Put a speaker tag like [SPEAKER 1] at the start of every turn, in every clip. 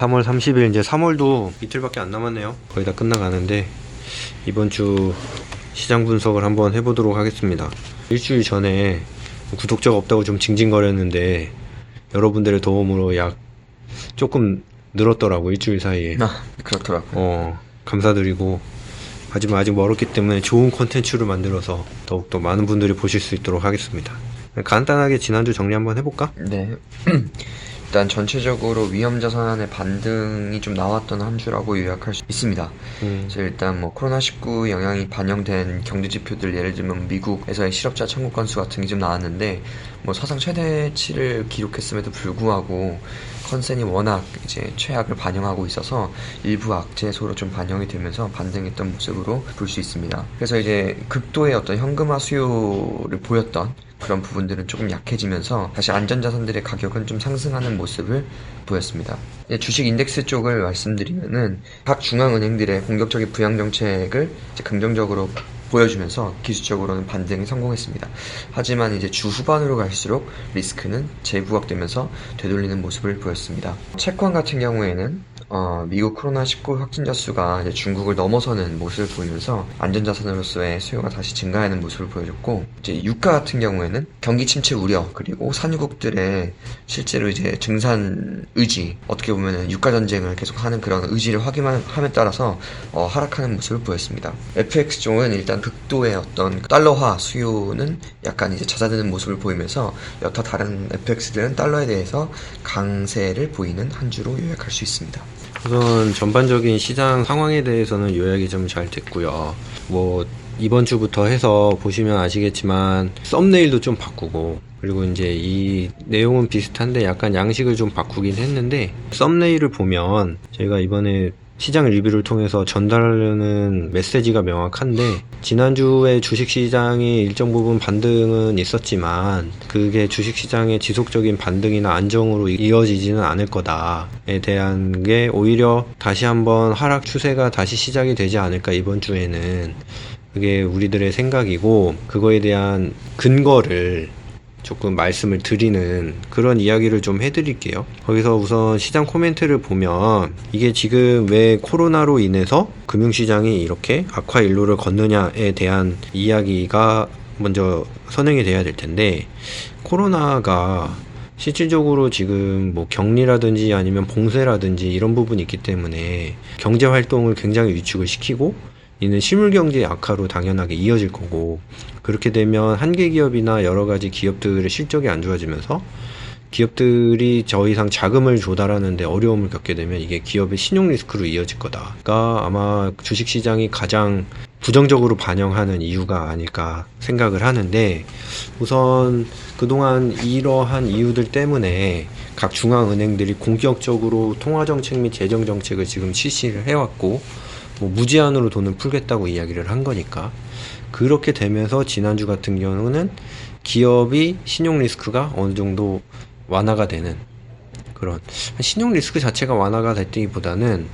[SPEAKER 1] 3월 30일 이제 3월도 이틀밖에 안 남았네요. 거의 다 끝나가는데 이번 주 시장 분석을 한번 해보도록 하겠습니다. 일주일 전에 구독자가 없다고 좀 징징거렸는데 여러분들의 도움으로 약 조금 늘었더라고, 일주일 사이에.
[SPEAKER 2] 그렇더라고요.
[SPEAKER 1] 감사드리고, 하지만 아직 멀었기 때문에 좋은 콘텐츠를 만들어서 더욱더 많은 분들이 보실 수 있도록 하겠습니다. 간단하게 지난주 정리 한번 해볼까?
[SPEAKER 2] 네. 일단 전체적으로 위험자산의 반등이 좀 나왔던 한 주라고 요약할 수 있습니다. 그래서 일단 코로나19 영향이 반영된 경제지표들, 예를 들면 미국에서의 실업자 청구 건수 같은 게 좀 나왔는데 사상 최대치를 기록했음에도 불구하고 컨센이 워낙 이제 최악을 반영하고 있어서 일부 악재소로 좀 반영이 되면서 반등했던 모습으로 볼 수 있습니다. 그래서 이제 극도의 어떤 현금화 수요를 보였던 그런 부분들은 조금 약해지면서 다시 안전자산들의 가격은 좀 상승하는 모습을 보였습니다. 주식 인덱스 쪽을 말씀드리면은 각 중앙은행들의 공격적인 부양정책을 이제 긍정적으로 보여주면서 기술적으로는 반등에 성공했습니다. 하지만 이제 주 후반으로 갈수록 리스크는 재부각되면서 되돌리는 모습을 보였습니다. 채권 같은 경우에는 미국 코로나19 확진자 수가 이제 중국을 넘어서는 모습을 보이면서 안전자산으로서의 수요가 다시 증가하는 모습을 보여줬고, 이제 유가 같은 경우에는 경기 침체 우려, 그리고 산유국들의 실제로 이제 증산 의지, 어떻게 보면 유가 전쟁을 계속하는 그런 의지를 확인함에 따라서 하락하는 모습을 보였습니다. FX 쪽은 일단 극도의 어떤 달러화 수요는 약간 이제 잦아드는 모습을 보이면서 여타 다른 FX들은 달러에 대해서 강세를 보이는 한 주로 요약할 수 있습니다.
[SPEAKER 1] 우선 전반적인 시장 상황에 대해서는 요약이 좀 잘 됐고요. 이번 주부터 해서 보시면 아시겠지만 썸네일도 좀 바꾸고, 그리고 이제 이 내용은 비슷한데 약간 양식을 좀 바꾸긴 했는데, 썸네일을 보면 저희가 이번에 시장 리뷰를 통해서 전달하는 메시지가 명확한데, 지난주에 주식시장이 일정 부분 반등은 있었지만 그게 주식시장의 지속적인 반등이나 안정으로 이어지지는 않을 거다에 대한 게 오히려 다시 한번 하락 추세가 다시 시작이 되지 않을까, 이번 주에는. 그게 우리들의 생각이고, 그거에 대한 근거를 조금 말씀을 드리는 그런 이야기를 좀 해드릴게요. 거기서 우선 시장 코멘트를 보면, 이게 지금 왜 코로나로 인해서 금융시장이 이렇게 악화 일로를 걷느냐에 대한 이야기가 먼저 선행이 돼야 될 텐데, 코로나가 실질적으로 지금 격리라든지 아니면 봉쇄라든지 이런 부분이 있기 때문에 경제 활동을 굉장히 위축을 시키고, 이는 실물경제 악화로 당연하게 이어질 거고, 그렇게 되면 한계 기업이나 여러 가지 기업들의 실적이 안 좋아지면서 기업들이 더 이상 자금을 조달하는데 어려움을 겪게 되면 이게 기업의 신용 리스크로 이어질 거다가 아마 주식시장이 가장 부정적으로 반영하는 이유가 아닐까 생각을 하는데, 우선 그동안 이러한 이유들 때문에 각 중앙은행들이 공격적으로 통화정책 및 재정정책을 지금 실시를 해왔고, 무제한으로 돈을 풀겠다고 이야기를 한 거니까, 그렇게 되면서 지난주 같은 경우는 기업이 신용 리스크가 어느 정도 완화가 되는, 그런 신용 리스크 자체가 완화가 됐다기보다는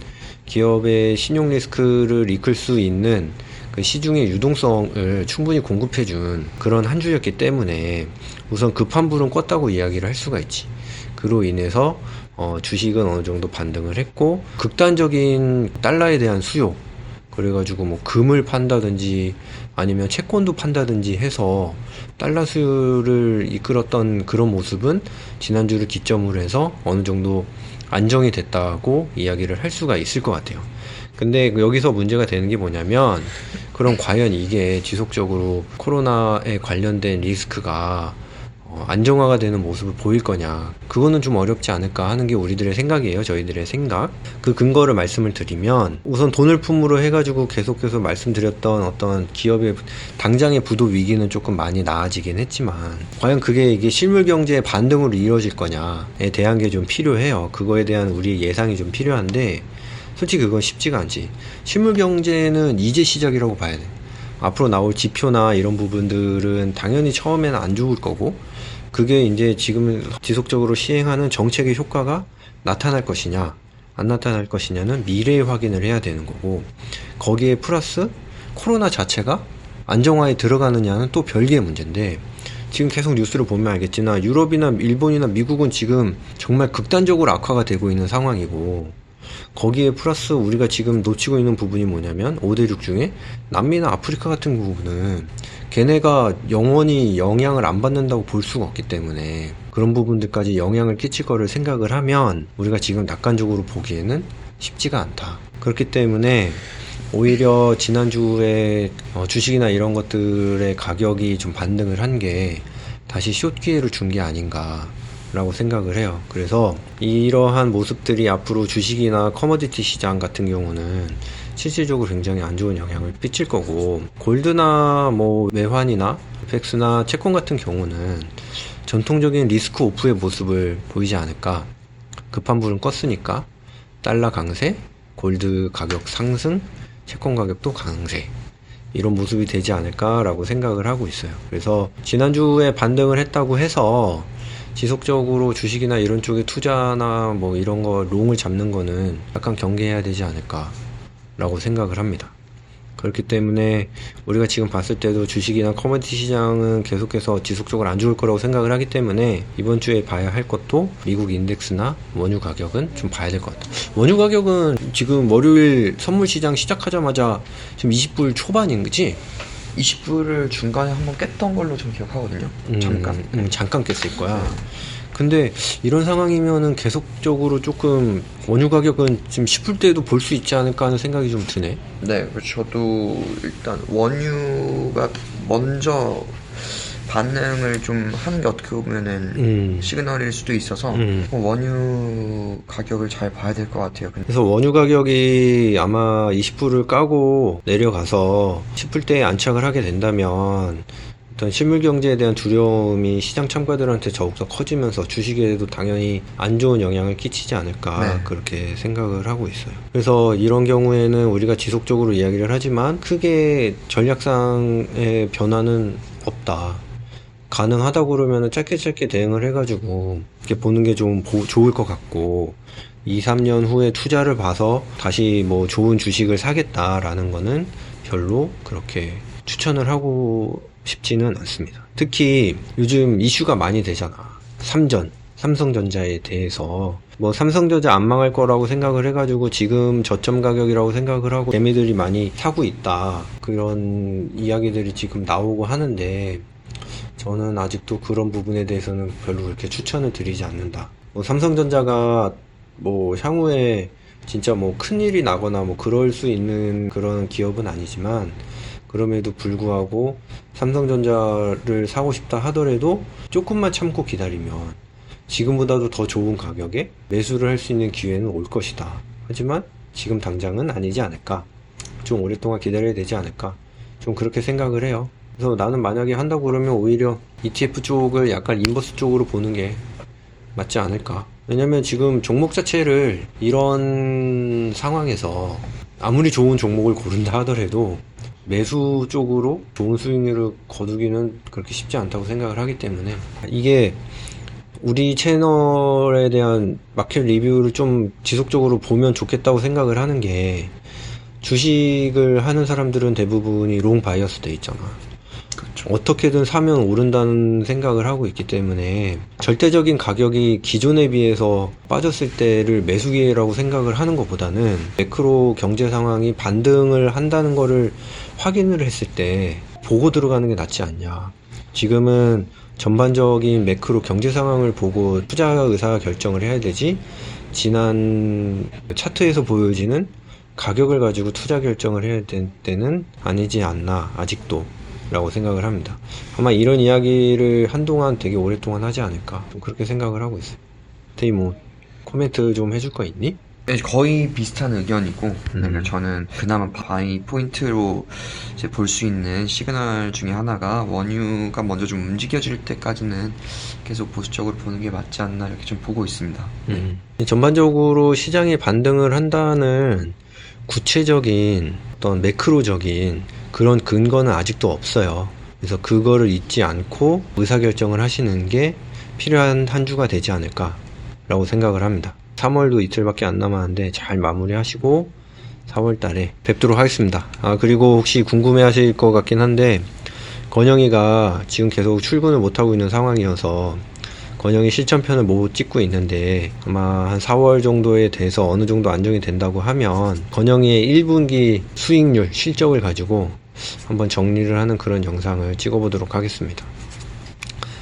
[SPEAKER 1] 기업의 신용 리스크를 이끌 수 있는 그 시중의 유동성을 충분히 공급해준 그런 한 주였기 때문에 우선 급한 불은 껐다고 이야기를 할 수가 있지. 그로 인해서 주식은 어느 정도 반등을 했고, 극단적인 달러에 대한 수요, 그래가지고 금을 판다든지 아니면 채권도 판다든지 해서 달러 수요를 이끌었던 그런 모습은 지난주를 기점으로 해서 어느 정도 안정이 됐다고 이야기를 할 수가 있을 것 같아요. 근데 여기서 문제가 되는 게 뭐냐면, 그럼 과연 이게 지속적으로 코로나에 관련된 리스크가 안정화가 되는 모습을 보일 거냐, 그거는 좀 어렵지 않을까 하는 게 우리들의 생각이에요. 저희들의 생각. 그 근거를 말씀을 드리면, 우선 돈을 품으로 해가지고 계속해서 말씀드렸던 어떤 기업의 당장의 부도 위기는 조금 많이 나아지긴 했지만, 과연 이게 실물 경제의 반등으로 이루어질 거냐에 대한 게 좀 필요해요. 그거에 대한 우리의 예상이 좀 필요한데, 솔직히 그건 쉽지가 않지. 실물 경제는 이제 시작이라고 봐야 돼. 앞으로 나올 지표나 이런 부분들은 당연히 처음에는 안 좋을 거고, 그게 이제 지금 지속적으로 시행하는 정책의 효과가 나타날 것이냐 안 나타날 것이냐는 미래에 확인을 해야 되는 거고, 거기에 플러스 코로나 자체가 안정화에 들어가느냐는 또 별개의 문제인데, 지금 계속 뉴스를 보면 알겠지만 유럽이나 일본이나 미국은 지금 정말 극단적으로 악화가 되고 있는 상황이고, 거기에 플러스 우리가 지금 놓치고 있는 부분이 뭐냐면 5대륙 중에 남미나 아프리카 같은 부분은 걔네가 영원히 영향을 안 받는다고 볼 수가 없기 때문에 그런 부분들까지 영향을 끼칠 거를 생각을 하면 우리가 지금 낙관적으로 보기에는 쉽지가 않다. 그렇기 때문에 오히려 지난주에 주식이나 이런 것들의 가격이 좀 반등을 한 게 다시 숏 기회를 준 게 아닌가 라고 생각을 해요. 그래서 이러한 모습들이 앞으로 주식이나 커머디티 시장 같은 경우는 실질적으로 굉장히 안 좋은 영향을 끼칠 거고, 골드나 뭐 외환이나 팩스나 채권 같은 경우는 전통적인 리스크 오프의 모습을 보이지 않을까. 급한 불은 껐으니까 달러 강세, 골드 가격 상승, 채권 가격도 강세, 이런 모습이 되지 않을까라고 생각을 하고 있어요. 그래서 지난주에 반등을 했다고 해서 지속적으로 주식이나 이런 쪽에 투자나 뭐 이런 거 롱을 잡는 거는 약간 경계해야 되지 않을까라고 생각을 합니다. 그렇기 때문에 우리가 지금 봤을 때도 주식이나 커머디티 시장은 계속해서 지속적으로 안 좋을 거라고 생각을 하기 때문에 이번 주에 봐야 할 것도 미국 인덱스나 원유 가격은 좀 봐야 될 것 같아요. 원유 가격은 지금 월요일 선물 시장 시작하자마자 지금 20불 초반인 거지?
[SPEAKER 2] 20불을 중간에 한번 깼던 걸로 좀 기억하거든요.
[SPEAKER 1] 잠깐 깼을 거야. 근데 이런 상황이면은 계속적으로 조금 원유 가격은 지금 10불 때도 볼 수 있지 않을까 하는 생각이 좀 드네.
[SPEAKER 2] 네, 저도 일단 원유가 먼저 반응을 좀 하는 게 어떻게 보면은 시그널일 수도 있어서 원유 가격을 잘 봐야 될 것 같아요.
[SPEAKER 1] 그래서 원유 가격이 아마 20불을 까고 내려가서 10불대에 안착을 하게 된다면 어떤 실물 경제에 대한 두려움이 시장 참가들한테 더욱더 커지면서 주식에도 당연히 안 좋은 영향을 끼치지 않을까,
[SPEAKER 2] 네.
[SPEAKER 1] 그렇게 생각을 하고 있어요. 그래서 이런 경우에는 우리가 지속적으로 이야기를 하지만 크게 전략상의 변화는 없다. 가능하다고 그러면 짧게 대응을 해가지고 이렇게 보는 게 좀 좋을 것 같고, 2, 3년 후에 투자를 봐서 다시 뭐 좋은 주식을 사겠다라는 거는 별로 그렇게 추천을 하고 싶지는 않습니다. 특히 요즘 이슈가 많이 되잖아. 삼성전자에 대해서. 뭐 삼성전자 안 망할 거라고 생각을 해가지고 지금 저점 가격이라고 생각을 하고 개미들이 많이 사고 있다, 그런 이야기들이 지금 나오고 하는데, 저는 아직도 그런 부분에 대해서는 별로 그렇게 추천을 드리지 않는다. 뭐 삼성전자가 뭐 향후에 진짜 뭐 큰일이 나거나 뭐 그럴 수 있는 그런 기업은 아니지만, 그럼에도 불구하고 삼성전자를 사고 싶다 하더라도 조금만 참고 기다리면 지금보다도 더 좋은 가격에 매수를 할 수 있는 기회는 올 것이다. 하지만 지금 당장은 아니지 않을까, 좀 오랫동안 기다려야 되지 않을까, 좀 그렇게 생각을 해요. 그래서 나는 만약에 한다고 그러면 오히려 ETF 쪽을 약간 인버스 쪽으로 보는 게 맞지 않을까. 왜냐면 지금 종목 자체를 이런 상황에서 아무리 좋은 종목을 고른다 하더라도 매수 쪽으로 좋은 수익률을 거두기는 그렇게 쉽지 않다고 생각을 하기 때문에, 이게 우리 채널에 대한 마켓 리뷰를 좀 지속적으로 보면 좋겠다고 생각을 하는 게, 주식을 하는 사람들은 대부분이 롱 바이어스 돼 있잖아.
[SPEAKER 2] 그렇죠.
[SPEAKER 1] 어떻게든 사면 오른다는 생각을 하고 있기 때문에 절대적인 가격이 기존에 비해서 빠졌을 때를 매수 기회라고 생각을 하는 것보다는 매크로 경제 상황이 반등을 한다는 거를 확인을 했을 때 보고 들어가는 게 낫지 않냐. 지금은 전반적인 매크로 경제 상황을 보고 투자 의사 결정을 해야 되지, 지난 차트에서 보여지는 가격을 가지고 투자 결정을 해야 될 때는 아니지 않나, 아직도 라고 생각을 합니다. 아마 이런 이야기를 한동안 되게 오랫동안 하지 않을까, 좀 그렇게 생각을 하고 있어요. 태희 뭐 코멘트 좀 해줄 거 있니?
[SPEAKER 2] 네, 거의 비슷한 의견이고, 그러니까 저는 그나마 바이 포인트로 이제 볼 수 있는 시그널 중에 하나가 원유가 먼저 좀 움직여질 때까지는 계속 보수적으로 보는 게 맞지 않나, 이렇게 좀 보고 있습니다.
[SPEAKER 1] 전반적으로 시장이 반등을 한다는 구체적인 어떤 매크로적인 그런 근거는 아직도 없어요. 그래서 그거를 잊지 않고 의사결정을 하시는 게 필요한 한 주가 되지 않을까 라고 생각을 합니다. 3월도 이틀밖에 안 남았는데 잘 마무리하시고 4월 달에 뵙도록 하겠습니다. 그리고 혹시 궁금해 하실 것 같긴 한데, 건영이가 지금 계속 출근을 못하고 있는 상황이어서 건영이 실전편을 못 찍고 있는데 아마 한 4월 정도에 돼서 어느 정도 안정이 된다고 하면 건영이의 1분기 수익률, 실적을 가지고 한번 정리를 하는 그런 영상을 찍어보도록 하겠습니다.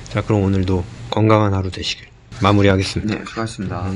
[SPEAKER 1] 자, 그럼 오늘도 건강한 하루 되시길 마무리하겠습니다.
[SPEAKER 2] 네, 수고하셨습니다.